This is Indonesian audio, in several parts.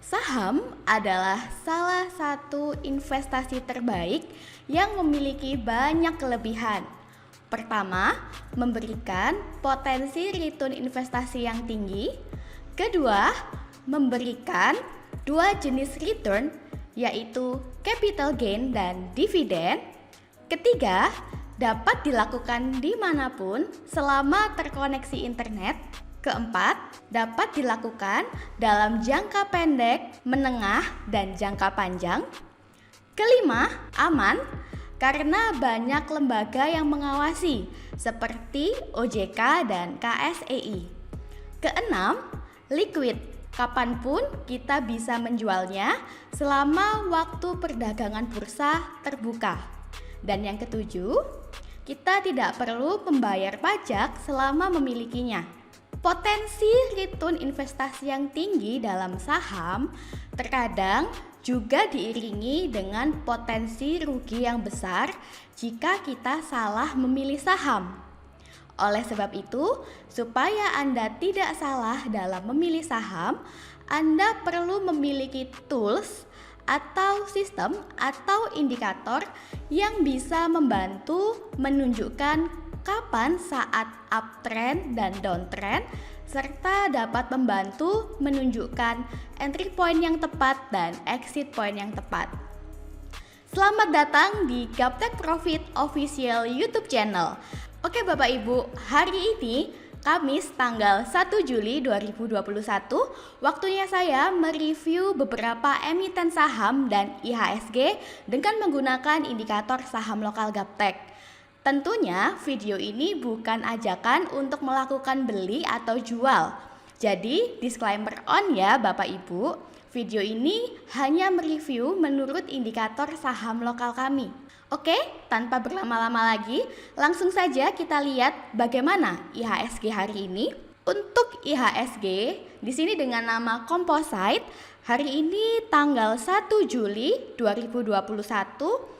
Saham adalah salah satu investasi terbaik yang memiliki banyak kelebihan. Pertama, memberikan potensi return investasi yang tinggi. Kedua, memberikan dua jenis return, yaitu capital gain dan dividen. Ketiga, dapat dilakukan dimanapun selama terkoneksi internet. Keempat, dapat dilakukan dalam jangka pendek, menengah, dan jangka panjang. Kelima, aman karena banyak lembaga yang mengawasi seperti OJK dan KSEI. Keenam, liquid. Kapanpun kita bisa menjualnya selama waktu perdagangan bursa terbuka. Dan yang ketujuh, kita tidak perlu membayar pajak selama memilikinya. Potensi return investasi yang tinggi dalam saham terkadang juga diiringi dengan potensi rugi yang besar jika kita salah memilih saham. Oleh sebab itu, supaya Anda tidak salah dalam memilih saham, Anda perlu memiliki tools atau sistem atau indikator yang bisa membantu menunjukkan kapan saat uptrend dan downtrend, serta dapat membantu menunjukkan entry point yang tepat dan exit point yang tepat. Selamat datang di Gaptek Profit Official YouTube channel. Oke Bapak Ibu, hari ini Kamis tanggal 1 Juli 2021, waktunya saya mereview beberapa emiten saham dan IHSG dengan menggunakan indikator saham lokal Gaptek. Tentunya video ini bukan ajakan untuk melakukan beli atau jual. Jadi disclaimer on ya Bapak Ibu, video ini hanya mereview menurut indikator saham lokal kami. Oke, tanpa berlama-lama lagi, langsung saja kita lihat bagaimana IHSG hari ini. Untuk IHSG, di sini dengan nama Composite, hari ini tanggal 1 Juli 2021,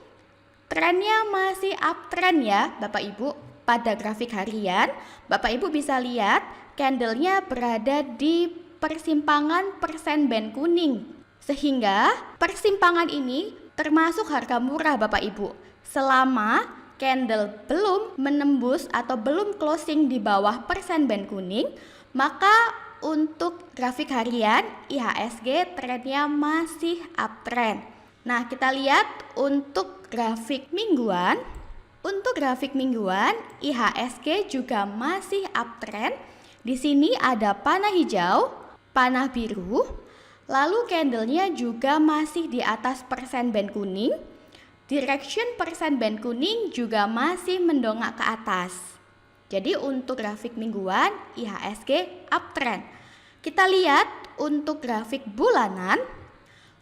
trennya masih uptrend ya Bapak Ibu. Pada grafik harian, Bapak Ibu bisa lihat candlenya berada di persimpangan persen band kuning. Sehingga persimpangan ini termasuk harga murah Bapak Ibu. Selama candle belum menembus atau belum closing di bawah persen band kuning, maka untuk grafik harian IHSG trennya masih uptrend. Nah, kita lihat untuk grafik mingguan. Untuk grafik mingguan, IHSG juga masih uptrend. Di sini ada panah hijau, panah biru, lalu candlenya juga masih di atas persen band kuning. Direction persen band kuning juga masih mendongak ke atas. Jadi untuk grafik mingguan, IHSG uptrend. Kita lihat untuk grafik bulanan.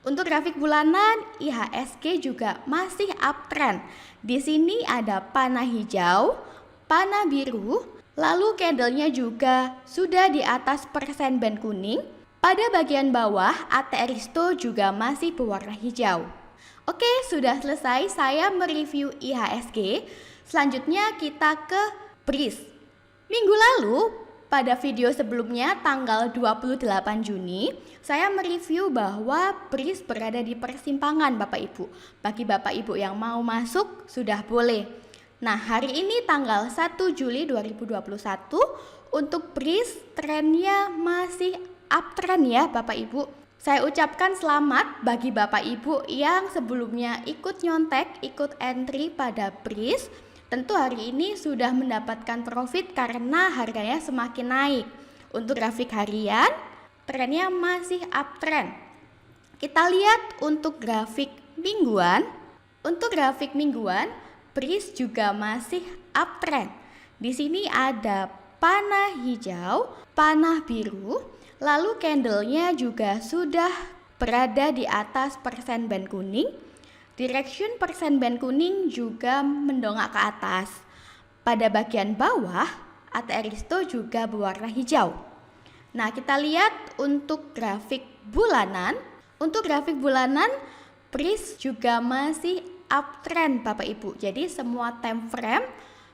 Untuk grafik bulanan, IHSG juga masih uptrend. Di sini ada panah hijau, panah biru, lalu candlenya juga sudah di atas persen band kuning. Pada bagian bawah, AT Aristo juga masih berwarna hijau. Oke, sudah selesai saya mereview IHSG. Selanjutnya kita ke BRIS. Minggu lalu, pada video sebelumnya tanggal 28 Juni, saya mereview bahwa BRIS berada di persimpangan Bapak Ibu. Bagi Bapak Ibu yang mau masuk, sudah boleh. Nah, hari ini tanggal 1 Juli 2021, untuk BRIS trennya masih uptrend ya Bapak Ibu. Saya ucapkan selamat bagi Bapak Ibu yang sebelumnya ikut nyontek, ikut entry pada BRIS. Tentu hari ini sudah mendapatkan profit karena harganya semakin naik. Untuk grafik harian, trennya masih uptrend. Kita lihat untuk grafik mingguan. Untuk grafik mingguan, BRIS juga masih uptrend. Di sini ada panah hijau, panah biru, lalu candlenya juga sudah berada di atas persen band kuning. Direction persen band kuning juga mendongak ke atas. Pada bagian bawah, AT Aristo juga berwarna hijau. Nah, kita lihat untuk grafik bulanan. Untuk grafik bulanan, BRIS juga masih uptrend Bapak Ibu. Jadi semua time frame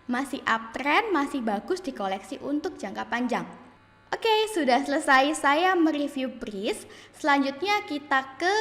masih uptrend, masih bagus dikoleksi untuk jangka panjang. Oke, sudah selesai saya mereview BRIS. Selanjutnya kita ke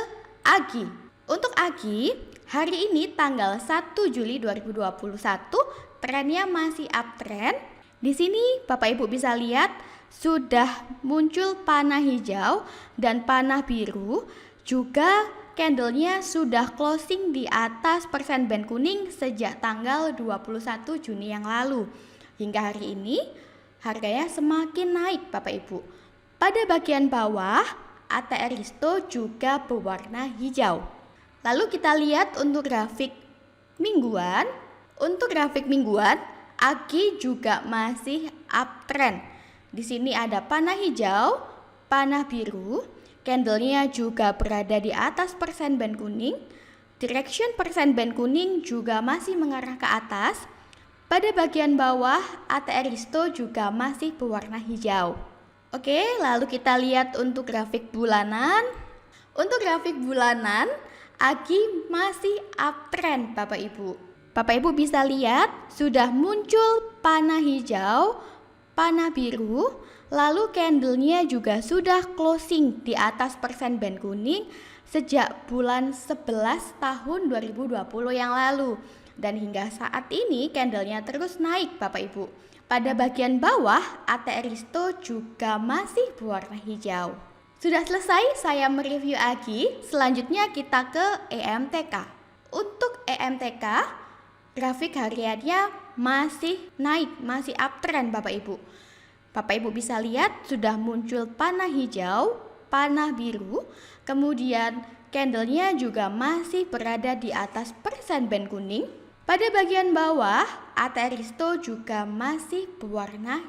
AGI. Untuk AGI, hari ini tanggal 1 Juli 2021, trennya masih uptrend. Di sini Bapak Ibu bisa lihat sudah muncul panah hijau dan panah biru. Juga candlenya sudah closing di atas persen band kuning sejak tanggal 21 Juni yang lalu. Hingga hari ini harganya semakin naik Bapak Ibu. Pada bagian bawah, ATR Risto juga berwarna hijau. Lalu kita lihat untuk grafik mingguan. Untuk grafik mingguan, AGI juga masih uptrend. Di sini ada panah hijau, panah biru, candlenya juga berada di atas persen band kuning. Direction persen band kuning juga masih mengarah ke atas. Pada bagian bawah, ATR Risto juga masih berwarna hijau. Oke, lalu kita lihat untuk grafik bulanan. Untuk grafik bulanan, AGI masih uptrend Bapak Ibu. Bapak Ibu bisa lihat sudah muncul panah hijau, panah biru, lalu candlenya juga sudah closing di atas persen band kuning sejak bulan 11 tahun 2020 yang lalu. Dan hingga saat ini candlenya terus naik Bapak Ibu. Pada bagian bawah, ATR Risto juga masih berwarna hijau. Sudah selesai saya mereview AGI. Selanjutnya kita ke EMTK. Untuk EMTK, grafik hariannya masih naik, masih uptrend Bapak Ibu. Bapak Ibu bisa lihat sudah muncul panah hijau, panah biru, kemudian candlenya juga masih berada di atas persen band kuning. Pada bagian bawah, ATR Risto juga masih berwarna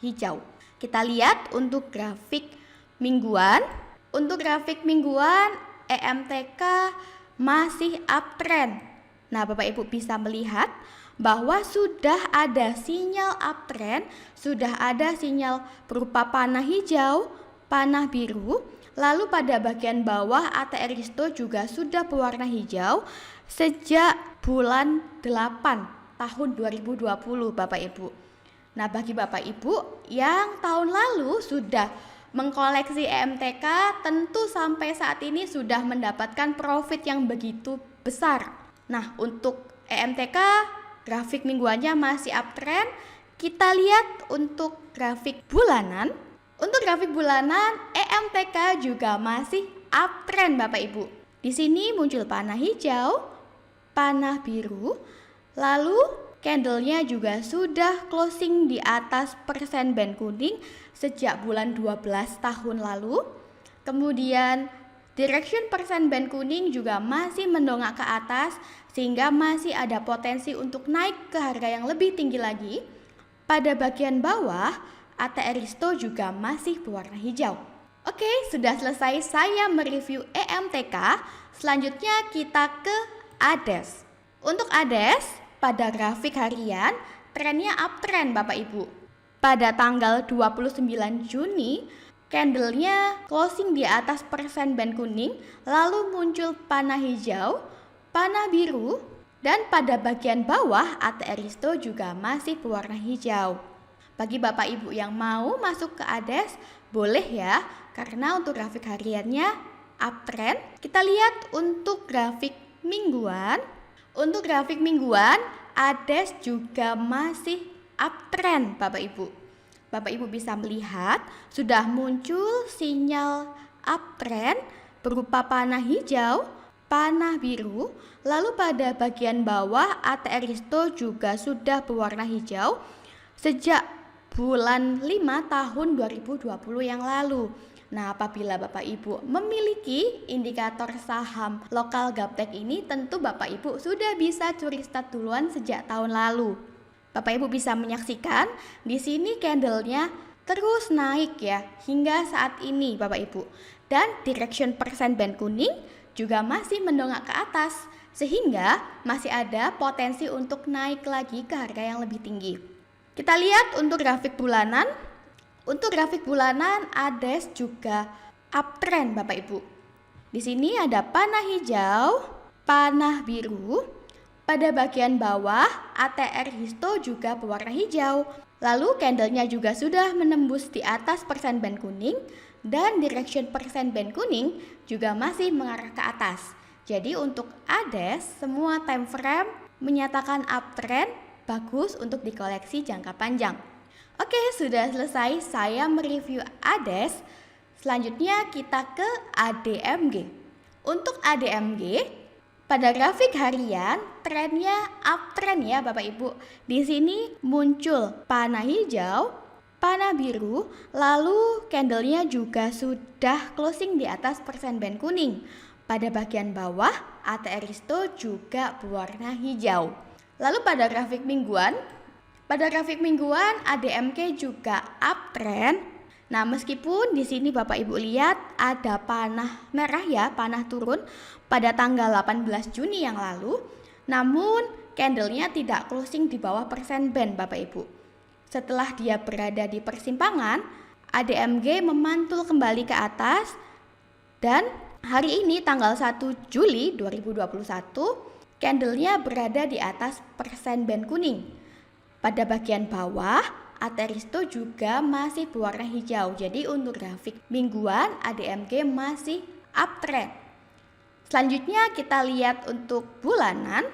hijau. Kita lihat untuk grafik mingguan. Untuk grafik mingguan, EMTK masih uptrend. Nah, Bapak Ibu bisa melihat bahwa sudah ada sinyal uptrend, sudah ada sinyal berupa panah hijau, panah biru. Lalu pada bagian bawah, ATR Risto juga sudah berwarna hijau sejak bulan 8 tahun 2020 Bapak Ibu. Nah, bagi Bapak Ibu yang tahun lalu sudah mengkoleksi EMTK, tentu sampai saat ini sudah mendapatkan profit yang begitu besar. Nah, untuk EMTK grafik mingguannya masih uptrend. Kita lihat untuk grafik bulanan. Untuk grafik bulanan, EMTK juga masih uptrend Bapak Ibu. Di sini muncul panah hijau, panah biru, lalu candlenya juga sudah closing di atas persen band kuning sejak bulan 12 tahun lalu. Kemudian direction persen band kuning juga masih mendongak ke atas sehingga masih ada potensi untuk naik ke harga yang lebih tinggi lagi. Pada bagian bawah, ATR Risto juga masih berwarna hijau. Oke, sudah selesai saya mereview EMTK. Selanjutnya kita ke ADES. Untuk ADES, pada grafik harian, trennya uptrend Bapak Ibu. Pada tanggal 29 Juni, candlenya closing di atas persen band kuning, lalu muncul panah hijau, panah biru, dan pada bagian bawah ATR Risto juga masih berwarna hijau. Bagi Bapak Ibu yang mau masuk ke ADES, boleh ya, karena untuk grafik hariannya uptrend. Kita lihat untuk grafik mingguan. Untuk grafik mingguan, ADES juga masih uptrend Bapak Ibu. Bapak Ibu bisa melihat sudah muncul sinyal uptrend berupa panah hijau, panah biru, lalu pada bagian bawah ATR Risto juga sudah berwarna hijau sejak bulan 5 tahun 2020 yang lalu. Nah, apabila Bapak Ibu memiliki indikator saham lokal Gaptek ini, tentu Bapak Ibu sudah bisa curi start duluan sejak tahun lalu. Bapak Ibu bisa menyaksikan di sini candlenya terus naik ya hingga saat ini Bapak Ibu. Dan direction persen band kuning juga masih mendongak ke atas sehingga masih ada potensi untuk naik lagi ke harga yang lebih tinggi. Kita lihat untuk grafik bulanan. Untuk grafik bulanan ADES juga uptrend Bapak Ibu. Di sini ada panah hijau, panah biru. Pada bagian bawah ATR Risto juga berwarna hijau. Lalu candlenya juga sudah menembus di atas persen-band kuning dan direction persen-band kuning juga masih mengarah ke atas. Jadi untuk ADES semua time frame menyatakan uptrend, bagus untuk dikoleksi jangka panjang. Oke, sudah selesai saya mereview ADES. Selanjutnya kita ke ADMG. Untuk ADMG, pada grafik harian trennya uptrend ya Bapak Ibu. Di sini muncul panah hijau, panah biru, lalu candlenya juga sudah closing di atas persen-band kuning. Pada bagian bawah, ATR Risto juga berwarna hijau. Lalu pada grafik mingguan, ADMG juga uptrend. Nah, meskipun di sini Bapak Ibu lihat ada panah merah ya, panah turun pada tanggal 18 Juni yang lalu, namun candlenya tidak closing di bawah persen band Bapak Ibu. Setelah dia berada di persimpangan, ADMG memantul kembali ke atas dan hari ini tanggal 1 Juli 2021, candlenya berada di atas persen band kuning. Pada bagian bawah, ATR Risto juga masih berwarna hijau. Jadi untuk grafik mingguan, ADMG masih uptrend. Selanjutnya kita lihat untuk bulanan.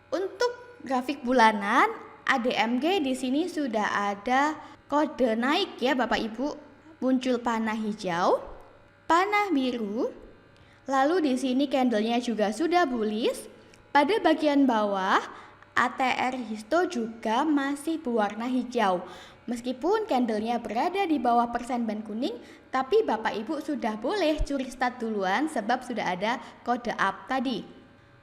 Untuk grafik bulanan, ADMG di sini sudah ada kode naik ya Bapak Ibu. Muncul panah hijau, panah biru. Lalu di sini candlenya juga sudah bullish. Pada bagian bawah, ATR Risto juga masih berwarna hijau. Meskipun candlenya berada di bawah persen-band kuning, tapi Bapak Ibu sudah boleh curi start duluan sebab sudah ada kode up tadi.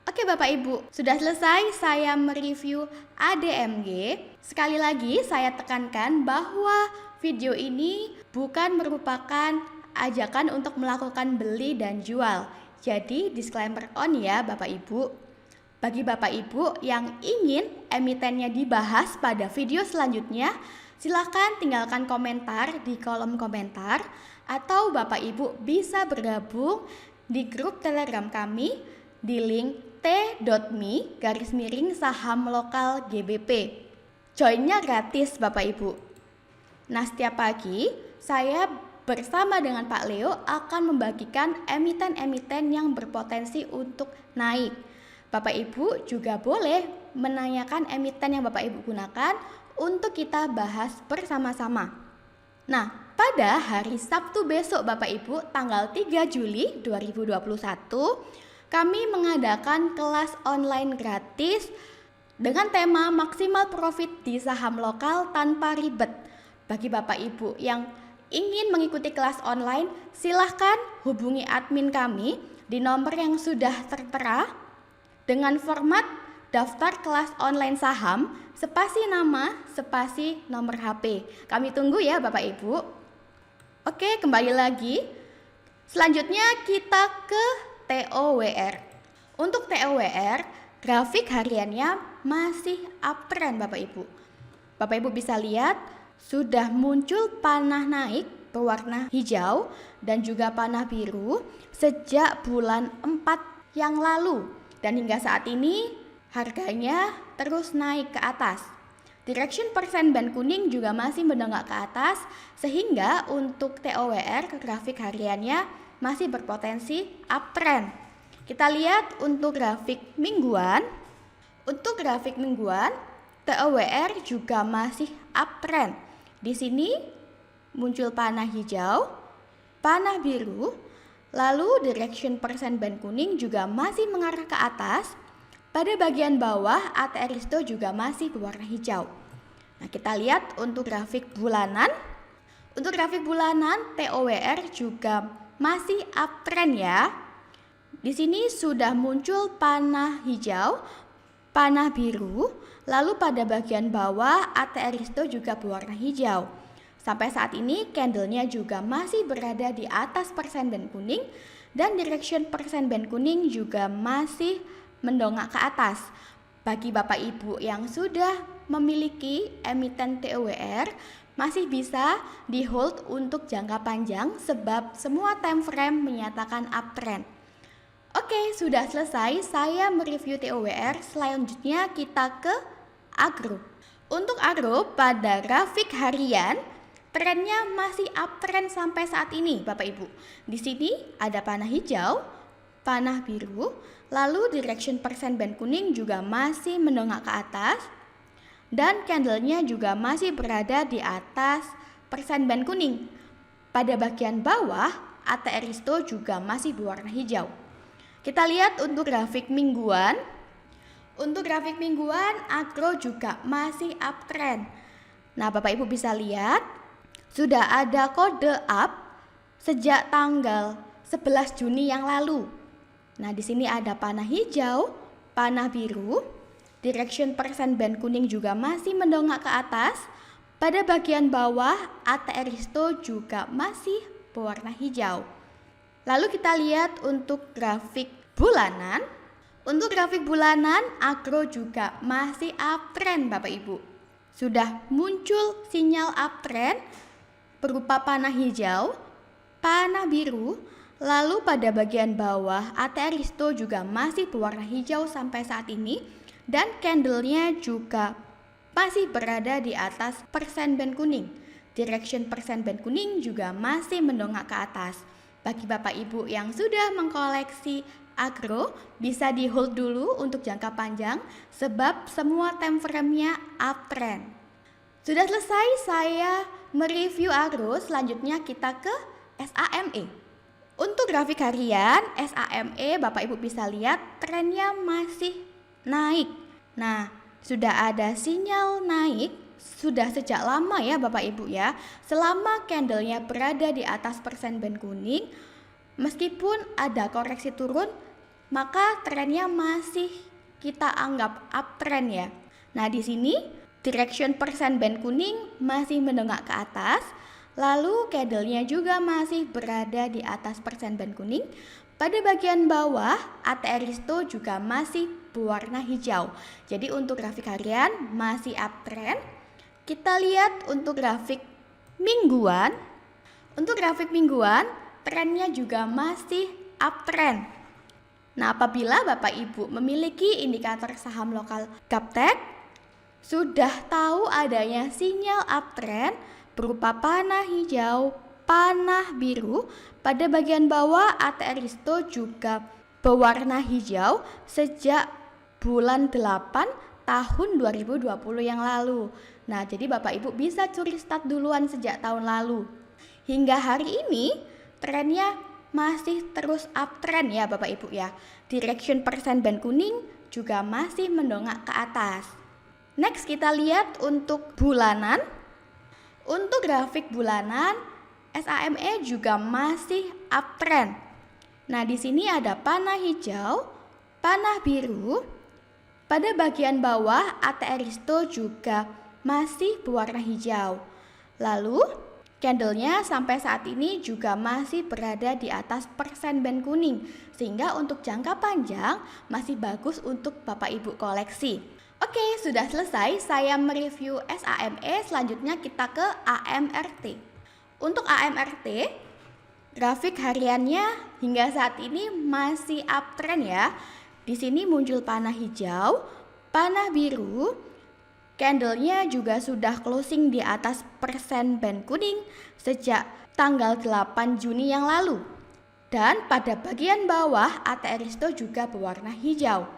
Oke Bapak Ibu, sudah selesai saya mereview ADMG. Sekali lagi saya tekankan bahwa video ini bukan merupakan ajakan untuk melakukan beli dan jual. Jadi disclaimer on ya Bapak Ibu. Bagi Bapak Ibu yang ingin emitennya dibahas pada video selanjutnya, silakan tinggalkan komentar di kolom komentar atau Bapak Ibu bisa bergabung di grup Telegram kami di link t.me/saham lokal GBP. Joinnya gratis Bapak Ibu. Nah, setiap pagi saya bersama dengan Pak Leo akan membagikan emiten-emiten yang berpotensi untuk naik. Bapak Ibu juga boleh menanyakan emiten yang Bapak Ibu gunakan untuk kita bahas bersama-sama. Nah, pada hari Sabtu besok Bapak Ibu tanggal 3 Juli 2021 kami mengadakan kelas online gratis dengan tema maksimal profit di saham lokal tanpa ribet. Bagi Bapak Ibu yang ingin mengikuti kelas online, silahkan hubungi admin kami di nomor yang sudah tertera dengan format daftar kelas online saham, spasi nama, spasi nomor HP. Kami tunggu ya Bapak Ibu. Oke, kembali lagi. Selanjutnya kita ke TOWR. Untuk TOWR, grafik hariannya masih uptrend Bapak Ibu. Bapak Ibu bisa lihat sudah muncul panah naik berwarna hijau dan juga panah biru sejak bulan 4 yang lalu. Dan hingga saat ini harganya terus naik ke atas. Direction persen-band kuning juga masih mendongak ke atas sehingga untuk TOWR grafik hariannya masih berpotensi uptrend. Kita lihat untuk grafik mingguan. Untuk grafik mingguan, TOWR juga masih uptrend. Di sini muncul panah hijau, panah biru, lalu direction persen-band kuning juga masih mengarah ke atas. Pada bagian bawah, ATR Risto juga masih berwarna hijau. Nah, kita lihat untuk grafik bulanan. Untuk grafik bulanan, TOWR juga masih uptrend ya. Di sini sudah muncul panah hijau, panah biru, lalu pada bagian bawah ATR Risto juga berwarna hijau. Sampai saat ini candlenya juga masih berada di atas persen-band kuning dan direction persen-band kuning juga masih mendongak ke atas. Bagi Bapak Ibu yang sudah memiliki emiten TOWR, masih bisa di hold untuk jangka panjang sebab semua time frame menyatakan uptrend. Oke, sudah selesai saya mereview TOWR. Selanjutnya kita ke agro. Untuk agro pada grafik harian, trennya masih uptrend sampai saat ini, Bapak Ibu. Di sini ada panah hijau, panah biru, lalu direction persen band kuning juga masih menengah ke atas, dan candlenya juga masih berada di atas persen band kuning. Pada bagian bawah, ATR Risto juga masih berwarna hijau. Kita lihat untuk grafik mingguan. Untuk grafik mingguan, agro juga masih uptrend. Nah, Bapak Ibu bisa lihat sudah ada kode up sejak tanggal 11 Juni yang lalu. Nah, di sini ada panah hijau, panah biru, direction persen band kuning juga masih mendongak ke atas. Pada bagian bawah, ATR Risto juga masih berwarna hijau. Lalu kita lihat untuk grafik bulanan. Untuk grafik bulanan, agro juga masih uptrend, Bapak Ibu. Sudah muncul sinyal uptrend berupa panah hijau, panah biru, lalu pada bagian bawah ATR Risto juga masih berwarna hijau sampai saat ini, dan candlenya juga masih berada di atas persen band kuning. Direction persen band kuning juga masih mendongak ke atas. Bagi Bapak Ibu yang sudah mengkoleksi agro, bisa di hold dulu untuk jangka panjang sebab semua time frame-nya uptrend. Sudah selesai saya mereview agro, selanjutnya kita ke SAME. Untuk grafik harian SAME, Bapak Ibu bisa lihat trennya masih naik. Nah, sudah ada sinyal naik sudah sejak lama ya Bapak Ibu ya. Selama candlenya berada di atas persen band kuning, meskipun ada koreksi turun, maka trennya masih kita anggap uptrend ya. Nah, di sini direction persen band kuning masih menengah ke atas, lalu candlenya juga masih berada di atas persen band kuning. Pada bagian bawah, ATR Risto juga masih berwarna hijau. Jadi untuk grafik harian masih uptrend. Kita lihat untuk grafik mingguan. Untuk grafik mingguan, trennya juga masih uptrend. Nah, apabila Bapak Ibu memiliki indikator saham lokal Gaptek, sudah tahu adanya sinyal uptrend berupa panah hijau, panah biru, pada bagian bawah ATR Risto juga berwarna hijau sejak bulan 8 tahun 2020 yang lalu. Nah, jadi Bapak Ibu bisa curi start duluan sejak tahun lalu. Hingga hari ini trennya masih terus uptrend ya Bapak Ibu ya. Direction persen band kuning juga masih mendongak ke atas. Next kita lihat untuk bulanan. Untuk grafik bulanan SAME juga masih uptrend. Nah, di sini ada panah hijau, panah biru. Pada bagian bawah ATR Risto juga masih berwarna hijau. Lalu candlenya sampai saat ini juga masih berada di atas persen band kuning, sehingga untuk jangka panjang masih bagus untuk Bapak Ibu koleksi. Oke, sudah selesai saya mereview SAME, selanjutnya kita ke AMRT. Untuk AMRT, grafik hariannya hingga saat ini masih uptrend ya. Di sini muncul panah hijau, panah biru, candlenya juga sudah closing di atas persen band kuning sejak tanggal 8 Juni yang lalu. Dan pada bagian bawah ATR Risto juga berwarna hijau.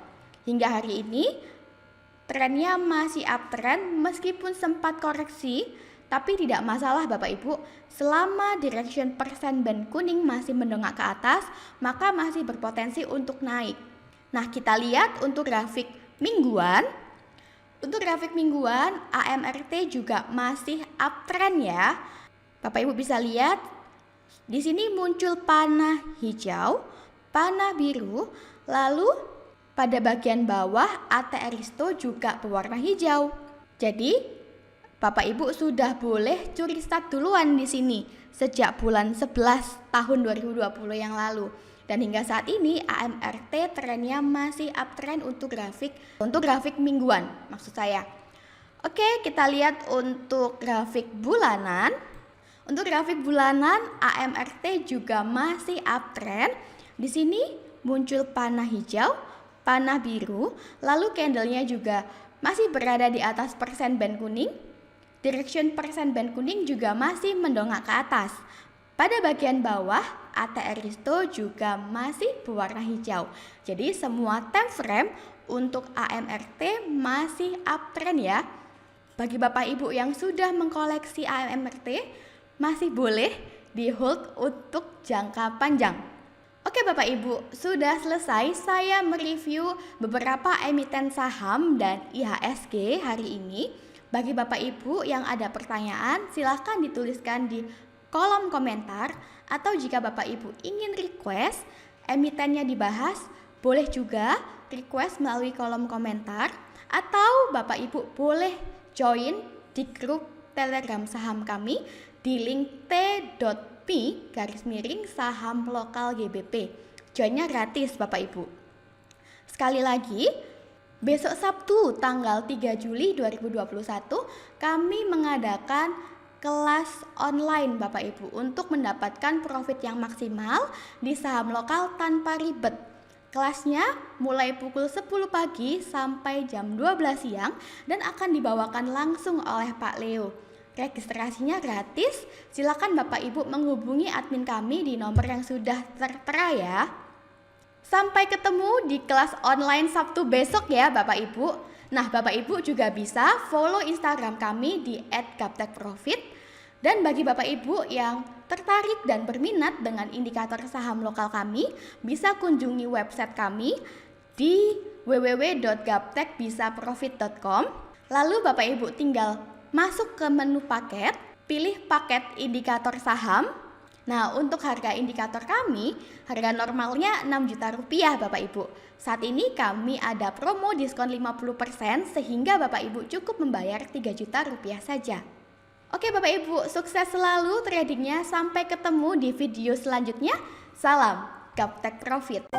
Hingga hari ini trennya masih uptrend meskipun sempat koreksi, tapi tidak masalah Bapak Ibu, selama direction persen band kuning masih mendongak ke atas, maka masih berpotensi untuk naik. Nah, kita lihat untuk grafik mingguan. Untuk grafik mingguan, AMRT juga masih uptrend ya. Bapak Ibu bisa lihat, di sini muncul panah hijau, panah biru, lalu pada bagian bawah ATR Risto juga berwarna hijau. Jadi Bapak Ibu sudah boleh curi start duluan di sini sejak bulan 11 tahun 2020 yang lalu. Dan hingga saat ini AMRT trennya masih uptrend untuk grafik mingguan maksud saya. Oke, kita lihat untuk grafik bulanan. Untuk grafik bulanan AMRT juga masih uptrend. Di sini muncul panah hijau, panah biru, lalu candlenya juga masih berada di atas persen band kuning. Direction persen band kuning juga masih mendongak ke atas. Pada bagian bawah, ATR Risto juga masih berwarna hijau. Jadi semua time frame untuk AMRT masih uptrend ya. Bagi Bapak Ibu yang sudah mengkoleksi AMRT, masih boleh di hold untuk jangka panjang. Oke Bapak Ibu, sudah selesai saya mereview beberapa emiten saham dan IHSG hari ini. Bagi Bapak Ibu yang ada pertanyaan, silahkan dituliskan di kolom komentar, atau jika Bapak Ibu ingin request emitennya dibahas, boleh juga request melalui kolom komentar, atau Bapak Ibu boleh join di grup Telegram saham kami di link t.me/saham lokal GBP. Joinnya gratis Bapak Ibu. Sekali lagi, besok Sabtu tanggal 3 Juli 2021 kami mengadakan kelas online Bapak Ibu untuk mendapatkan profit yang maksimal di saham lokal tanpa ribet. Kelasnya mulai pukul 10 pagi sampai jam 12 siang dan akan dibawakan langsung oleh Pak Leo. Registrasinya gratis, silakan Bapak Ibu menghubungi admin kami di nomor yang sudah tertera ya. Sampai ketemu di kelas online Sabtu besok ya Bapak Ibu. Nah Bapak Ibu juga bisa follow Instagram kami di @gaptekprofit. Dan bagi Bapak Ibu yang tertarik dan berminat dengan indikator saham lokal kami, bisa kunjungi website kami di www.gaptekbisaprofit.com. Lalu Bapak Ibu tinggal masuk ke menu paket, pilih paket indikator saham. Nah, untuk harga indikator kami, harga normalnya 6 juta rupiah Bapak Ibu. Saat ini kami ada promo diskon 50% sehingga Bapak Ibu cukup membayar 3 juta rupiah saja. Oke Bapak Ibu, sukses selalu tradingnya. Sampai ketemu di video selanjutnya. Salam Gaptek Profit.